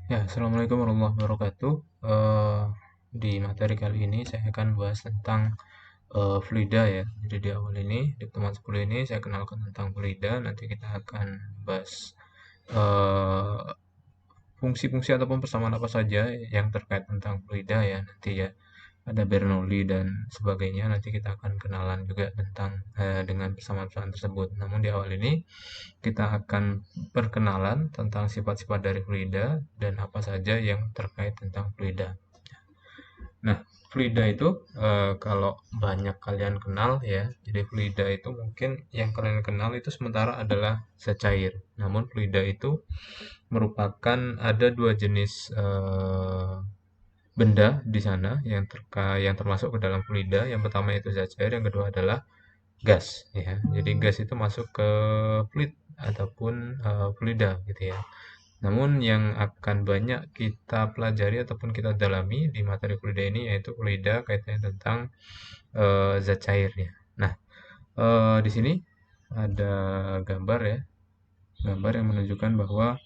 Ya, Assalamualaikum warahmatullahi wabarakatuh. Di materi kali ini saya akan bahas tentang fluida ya. Jadi di awal ini, di pertemuan 10 ini saya kenalkan tentang fluida. Nanti kita akan bahas eh, fungsi-fungsi ataupun persamaan apa saja yang terkait tentang fluida ya nanti ya. Ada Bernoulli dan sebagainya. Nanti kita akan kenalan juga tentang dengan persamaan-persamaan tersebut. Namun di awal ini kita akan perkenalan tentang sifat-sifat dari fluida dan apa saja yang terkait tentang fluida. Nah, fluida itu kalau banyak kalian kenal ya, jadi fluida itu mungkin yang kalian kenal itu sementara adalah zat cair. Namun fluida itu merupakan ada dua jenis benda di sana yang termasuk ke dalam fluida. Yang pertama itu zat cair, yang kedua adalah gas ya. Jadi gas itu masuk ke fluid ataupun fluida gitu ya. Namun yang akan banyak kita pelajari ataupun kita dalami di materi fluida ini yaitu fluida kaitannya tentang zat cairnya. Nah, di sini ada gambar ya, gambar yang menunjukkan bahwa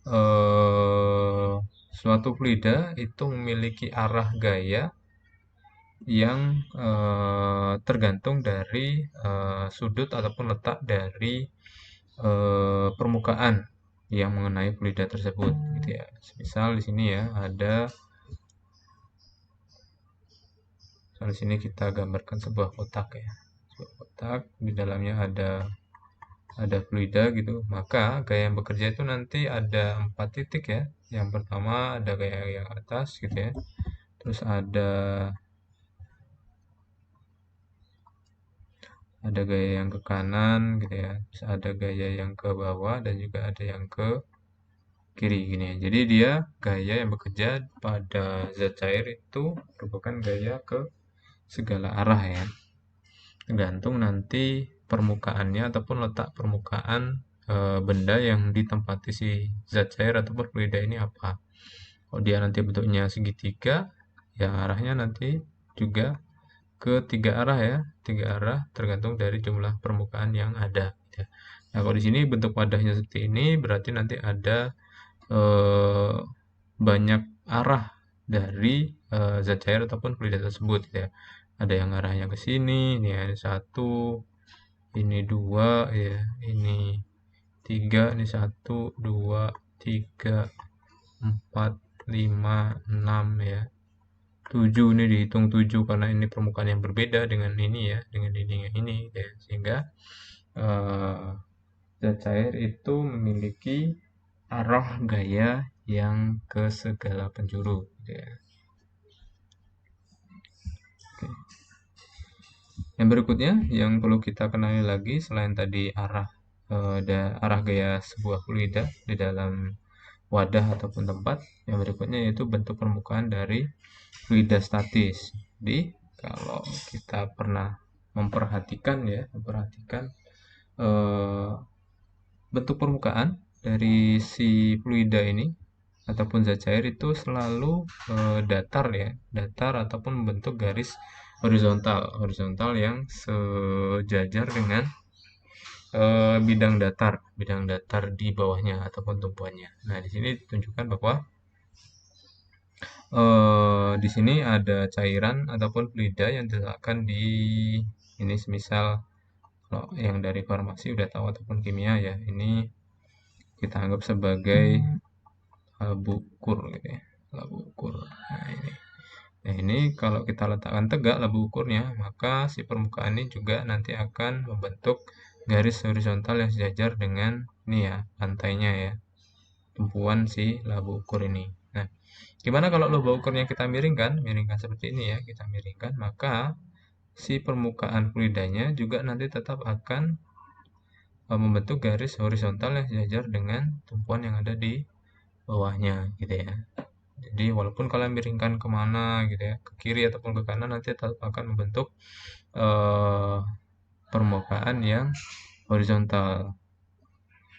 eh, suatu fluida itu memiliki arah gaya yang tergantung dari sudut ataupun letak dari permukaan yang mengenai fluida tersebut gitu ya. Misal di sini ya ada di sini kita gambarkan sebuah kotak ya. Sebuah kotak di dalamnya ada fluida gitu. Maka gaya yang bekerja itu nanti ada 4 titik ya. Yang pertama ada gaya yang atas gitu ya. Terus ada gaya yang ke kanan gitu ya. Terus ada gaya yang ke bawah dan juga ada yang ke kiri gini ya. Jadi dia gaya yang bekerja pada zat cair itu merupakan gaya ke segala arah ya. Tergantung nanti permukaannya ataupun letak permukaan benda yang ditempati si zat cair ataupun fluida ini apa. Kalau dia nanti bentuknya segitiga, ya arahnya nanti juga ke tiga arah ya, tiga arah tergantung dari jumlah permukaan yang ada. Gitu ya. Nah, kalau di sini bentuk wadahnya seperti ini, berarti nanti ada eh, banyak arah dari zat cair ataupun fluida tersebut gitu ya. Ada yang arahnya ke sini, ini ada satu, ini dua, ya, ini tiga, ini satu, dua, tiga, empat, lima, enam ya, tujuh ini dihitung tujuh karena ini permukaan yang berbeda dengan ini ya, dengan ini yang ini ya, sehingga eh, zat cair itu memiliki arah gaya yang ke segala penjuru gitu ya. Oke. Yang berikutnya yang perlu kita kenali lagi selain tadi arah gaya sebuah fluida di dalam wadah ataupun tempat, yang berikutnya yaitu bentuk permukaan dari fluida statis. Jadi kalau kita pernah memperhatikan eh, bentuk permukaan dari si fluida ini ataupun zat cair itu selalu datar ya, datar ataupun membentuk garis horizontal yang sejajar dengan bidang datar di bawahnya ataupun tumpuannya. Nah, di sini ditunjukkan bahwa di sini ada cairan ataupun fluida yang diletakkan di ini semisal kalau yang dari farmasi udah tahu ataupun kimia ya, ini kita anggap sebagai labu ukur gitu ya, labu ukur. Nah ini kalau kita letakkan tegak labu ukurnya, maka si permukaan ini juga nanti akan membentuk garis horizontal yang sejajar dengan ini ya, pantainya ya, tumpuan si labu ukur ini. Nah, gimana kalau laba ukurnya kita miringkan seperti ini ya, kita miringkan, maka si permukaan fluidanya juga nanti tetap akan membentuk garis horizontal yang sejajar dengan tumpuan yang ada di bawahnya gitu ya. Jadi walaupun kalian miringkan kemana gitu ya, ke kiri ataupun ke kanan nanti tetap akan membentuk eh, permukaan yang horizontal.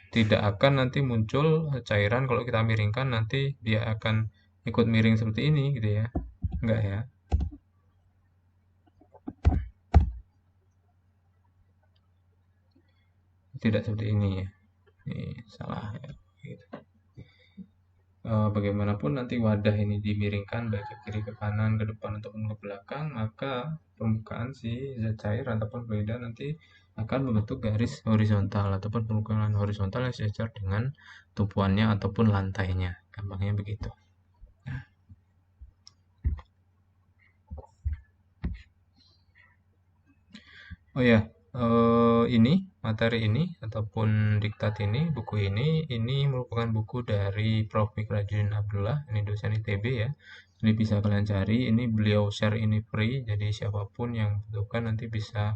Tidak akan nanti muncul cairan kalau kita miringkan nanti dia akan ikut miring seperti ini gitu ya. Enggak ya. Tidak seperti ini ya. Ini salah ya. Gitu. bagaimanapun nanti wadah ini dimiringkan baik ke kiri, ke kanan, ke depan ataupun ke belakang, maka permukaan si zat cair ataupun fluida nanti akan membentuk garis horizontal ataupun permukaan horizontal yang sejajar dengan tumpuannya ataupun lantainya. Gampangnya begitu. Oh ya, ini materi ini ataupun diktat ini, buku ini merupakan buku dari Prof. Mikrajudin Abdullah, ini dosen ITB ya. Jadi bisa kalian cari, ini beliau share ini free, jadi siapapun yang butuhkan nanti bisa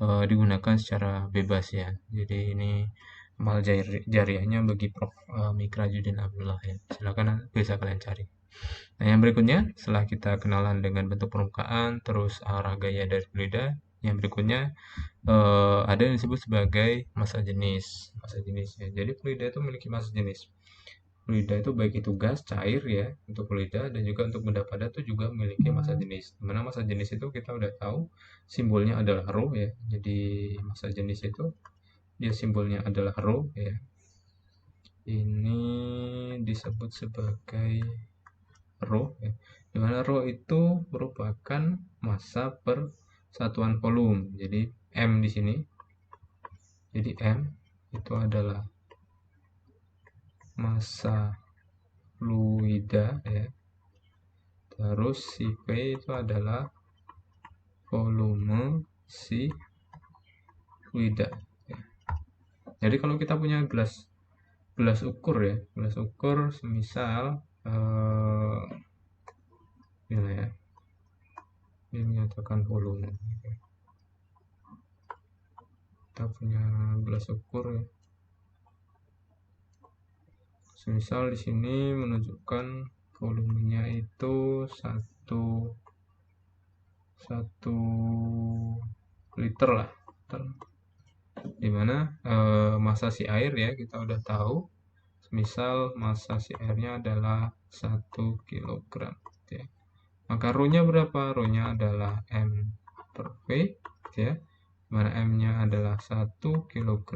digunakan secara bebas ya. Jadi ini amal jariahnya bagi Prof. Mikrajudin Abdullah ya. Silakan bisa kalian cari. Nah, yang berikutnya, setelah kita kenalan dengan bentuk permukaan, terus arah gaya dari fluida, yang berikutnya ada yang disebut sebagai massa jenis. Massa jenisnya. Jadi fluida itu memiliki massa jenis. Fluida itu baik itu gas, cair ya, untuk fluida dan juga untuk benda padat itu juga memiliki massa jenis. Dimana massa jenis itu kita udah tahu simbolnya adalah rho ya. Jadi massa jenis itu dia simbolnya adalah rho ya. Ini disebut sebagai rho ya. Dimana rho itu merupakan massa per satuan volume. Jadi M di sini. Jadi M itu adalah massa fluida ya. Terus si P itu adalah volume si fluida ya. Jadi kalau kita punya gelas ukur ya, gelas ukur semisal ini ya, ini menyatakan volume. Kita punya gelas ukur ya. Semisal di sini menunjukkan volumenya itu 1 liter lah, dimana massa si air ya kita udah tahu. Misal massa si airnya adalah 1 kg ya. Maka rho-nya berapa? Rho-nya adalah M per V ya. Mana M-nya adalah 1 kg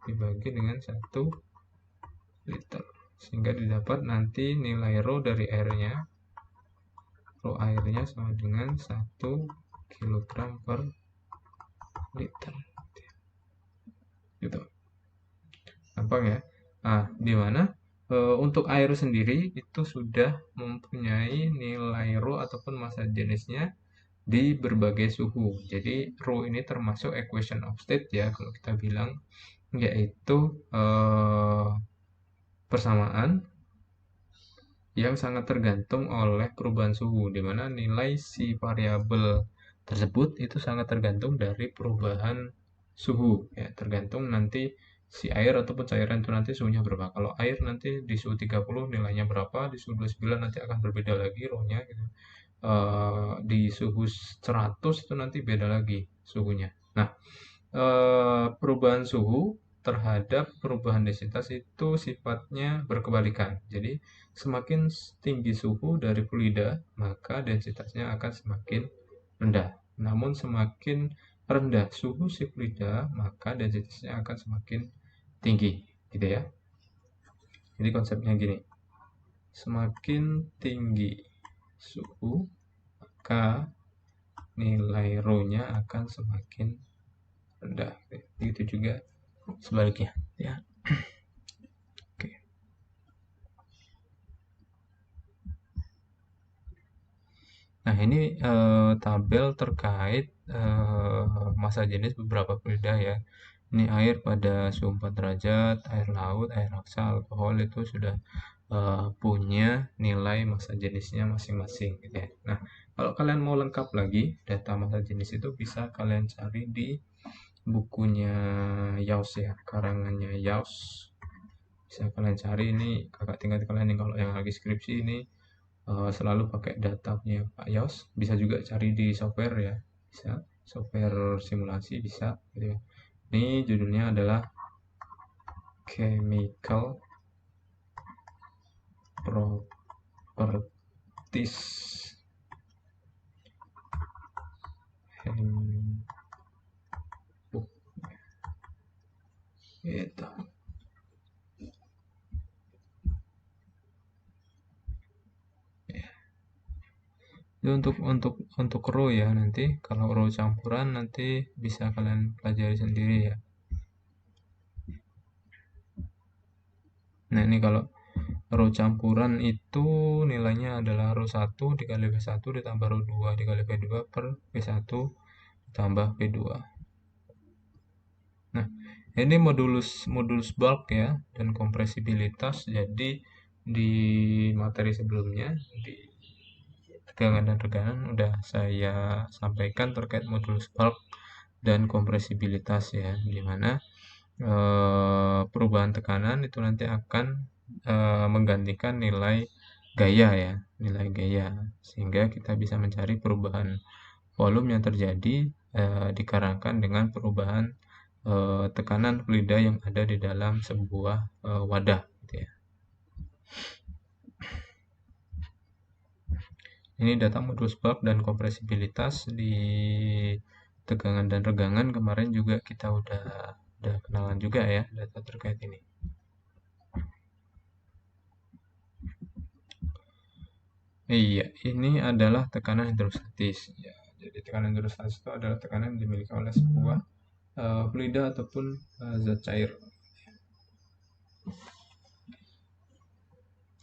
dibagi dengan 1 liter. Sehingga didapat nanti nilai rho dari airnya. Rho airnya sama dengan 1 kg per liter. Gitu. Gampang ya? Nah, di mana untuk air sendiri itu sudah mempunyai nilai rho ataupun massa jenisnya di berbagai suhu. Jadi rho ini termasuk equation of state ya kalau kita bilang, yaitu persamaan yang sangat tergantung oleh perubahan suhu, di mana nilai si variabel tersebut itu sangat tergantung dari perubahan suhu ya, tergantung nanti si air ataupun cairan itu nanti suhunya berapa. Kalau air nanti di suhu 30 nilainya berapa, di suhu 29 nanti akan berbeda lagi rho-nya gitu. Di suhu 100 itu nanti beda lagi suhunya. Nah, perubahan suhu terhadap perubahan densitas itu sifatnya berkebalikan. Jadi, semakin tinggi suhu dari fluida, maka densitasnya akan semakin rendah. Namun, semakin rendah suhu si fluida, maka densitasnya akan semakin tinggi. Gitu ya. Jadi, konsepnya gini. Semakin tinggi suhu, maka nilai rho-nya akan semakin rendah. Begitu juga sebaliknya ya. Oke. Nah, ini tabel terkait massa jenis beberapa fluida ya. Ini air pada suhu 4 derajat, air laut, air raksa, alkohol itu sudah punya nilai massa jenisnya masing-masing gitu ya. Nah, kalau kalian mau lengkap lagi data massa jenis itu bisa kalian cari di bukunya Yaus ya, karangannya Yaus. Bisa kalian cari, ini kakak tingkat kalian nih kalau yang lagi skripsi ini selalu pakai data punya Pak Yaus. Bisa juga cari di software ya, bisa software simulasi bisa gitu ya. Ini judulnya adalah Chemical Properties Handbook gitu. Itu untuk row ya, nanti kalau row campuran nanti bisa kalian pelajari sendiri ya. Nah, ini kalau row campuran itu nilainya adalah row 1 dikali V1 ditambah row 2 dikali V2 per V1 ditambah V2. Nah, ini modulus bulk ya dan kompresibilitas. Jadi di materi sebelumnya di tegangan dan reganan udah saya sampaikan terkait modulus bulk dan kompresibilitas ya, di mana perubahan tekanan itu nanti akan menggantikan nilai gaya ya, nilai gaya, sehingga kita bisa mencari perubahan volume yang terjadi dikarenakan dengan perubahan tekanan fluida yang ada di dalam sebuah wadah gitu ya. Ini data modulus bulk dan kompresibilitas di tegangan dan regangan. Kemarin juga kita udah kenalan juga ya data terkait ini. Iya, ini adalah tekanan hidrostatis. Ya, jadi tekanan hidrostatis itu adalah tekanan yang dimiliki oleh sebuah fluida ataupun zat cair.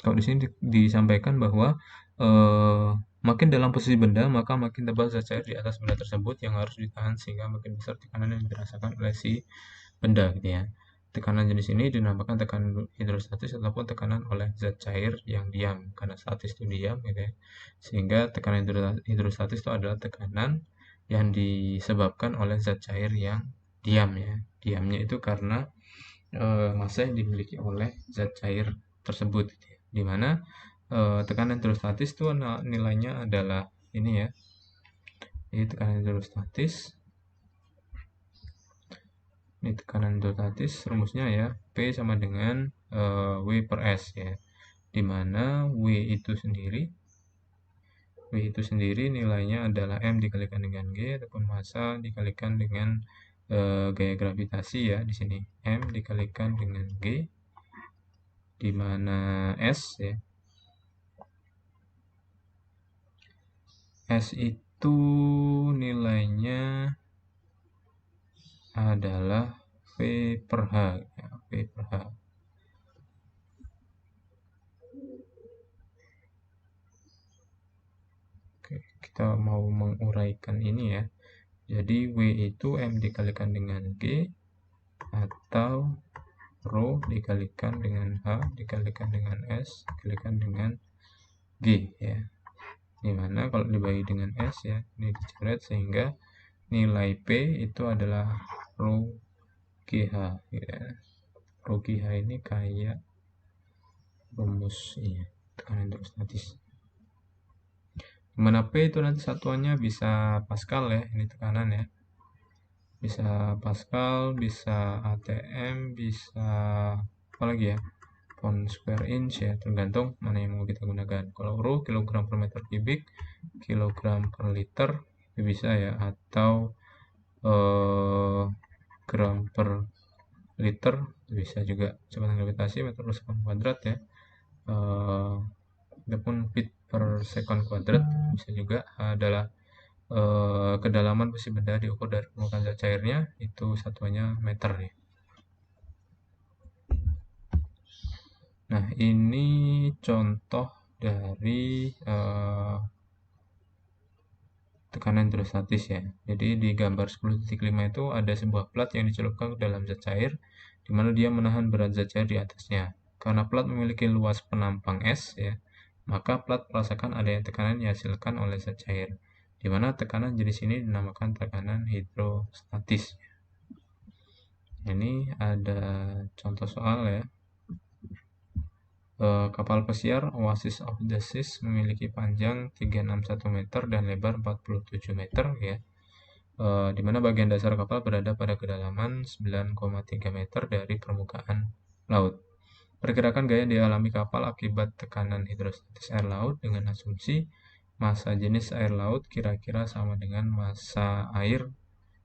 Kalau di sini disampaikan bahwa makin dalam posisi benda, maka makin tebal zat cair di atas benda tersebut yang harus ditahan sehingga makin besar tekanan yang dirasakan oleh si benda gitu ya. Tekanan jenis ini dinamakan tekanan hidrostatis ataupun tekanan oleh zat cair yang diam, karena statis itu diam gitu ya. Sehingga tekanan hidrostatis itu adalah tekanan yang disebabkan oleh zat cair yang diam ya. Diamnya itu karena massa yang dimiliki oleh zat cair tersebut gitu ya. Di mana tekanan hidrostatis itu nilainya adalah ini ya. Ini tekanan hidrostatis. Ini tekanan hidrostatis, rumusnya ya P sama dengan W per S ya. Di mana W itu sendiri nilainya adalah M dikalikan dengan G ataupun massa dikalikan dengan gaya gravitasi ya di sini. M dikalikan dengan G, di mana S ya. S itu nilainya adalah V per H ya, V per H. Oke, kita mau menguraikan ini ya. Jadi W itu M dikalikan dengan G atau Rho dikalikan dengan H dikalikan dengan S dikalikan dengan G ya. Dimana kalau dibagi dengan S ya, ini dicoret sehingga nilai P itu adalah Rho GH ya. Rho GH ini kayak rumus ya, tekanan hidrostatis. Dimana P itu nanti satuannya bisa Pascal ya, ini tekanan ya. Bisa Pascal, bisa ATM, bisa apa lagi ya, pound square inch ya, tergantung mana yang mau kita gunakan. Kalau Rho kilogram per meter kubik, kilogram per liter bisa ya, atau gram per liter bisa juga. Kecepatan gravitasi meter per sekon kuadrat ya, ataupun feet per sekon kuadrat bisa juga adalah kedalaman besi benda diukur dari permukaan zat cairnya, itu satuannya meter ya. Nah, ini contoh dari tekanan hidrostatis ya. Jadi di gambar 10.5 itu ada sebuah plat yang dicelupkan ke dalam zat cair, di mana dia menahan berat zat cair di atasnya. Karena plat memiliki luas penampang S ya, maka plat merasakan adanya tekanan yang dihasilkan oleh zat cair, di mana tekanan jenis ini dinamakan tekanan hidrostatis. Ini ada contoh soal ya. Kapal pesiar Oasis of the Seas memiliki panjang 361 meter dan lebar 47 meter ya. Di mana bagian dasar kapal berada pada kedalaman 9,3 meter dari permukaan laut. Perkirakan gaya yang dialami kapal akibat tekanan hidrostatis air laut dengan asumsi massa jenis air laut kira-kira sama dengan massa air,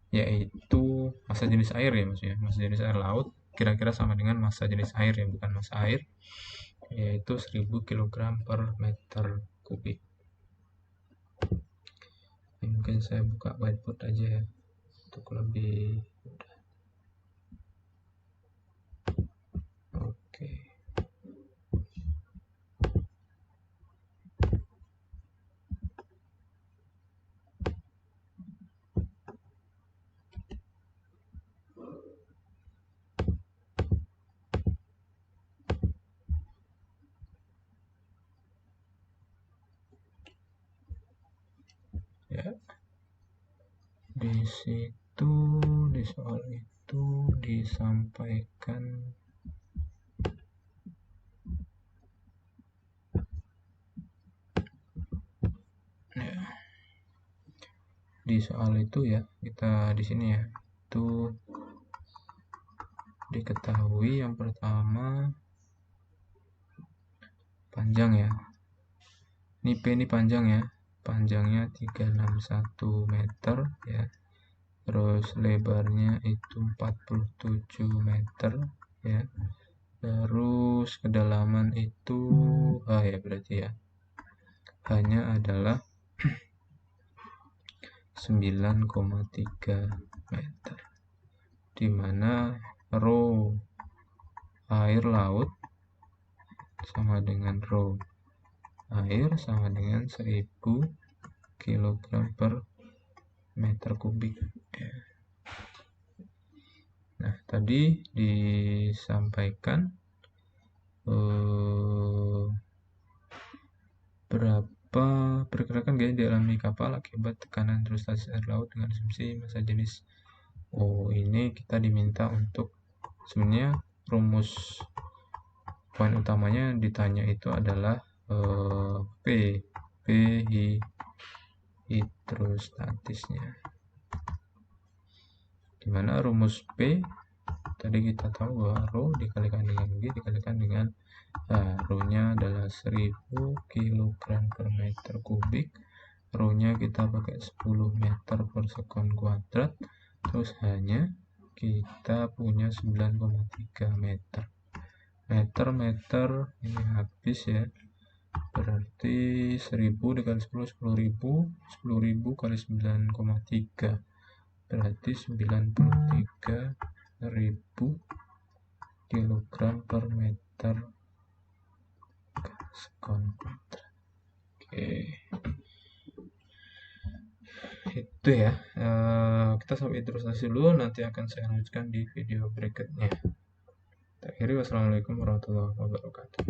yaitu massa jenis air ya maksudnya, massa jenis air laut kira-kira sama dengan massa jenis air ya, bukan massa air, yaitu 1000 kg per meter kubik. Mungkin saya buka whiteboard aja ya untuk lebih mudah. Oke. Ya. Di situ di soal itu disampaikan ya, di soal itu ya kita di sini ya itu diketahui yang pertama panjang ya, ini P ini panjang ya, panjangnya 361 meter ya, terus lebarnya itu 47 meter ya, terus kedalaman itu ya berarti ya hanya adalah 9,3 meter, dimana rho air laut sama dengan rho air sama dengan 1000 kg per meter kubik ya. Nah tadi disampaikan berapa pergerakan gaya dialami kapal akibat tekanan hidrostatis air laut dengan asumsi massa jenis. Ini kita diminta untuk sebenarnya rumus poin utamanya ditanya itu adalah P hidrostatisnya, dimana rumus P tadi kita tahu bahwa rho dikalikan dengan G dikalikan dengan rho nya adalah 1000 kg per meter kubik, rho nya kita pakai 10 meter per sekon kuadrat, terus hanya kita punya 9,3 meter ini habis ya, berarti 1000 dikali 10 10.000 kali 9,3 berarti 93.000 kg per meter sekon kuadrat. Oke, itu ya, kita sampai terus dulu, nanti akan saya lanjutkan di video berikutnya. Akhirnya wassalamualaikum warahmatullahi wabarakatuh.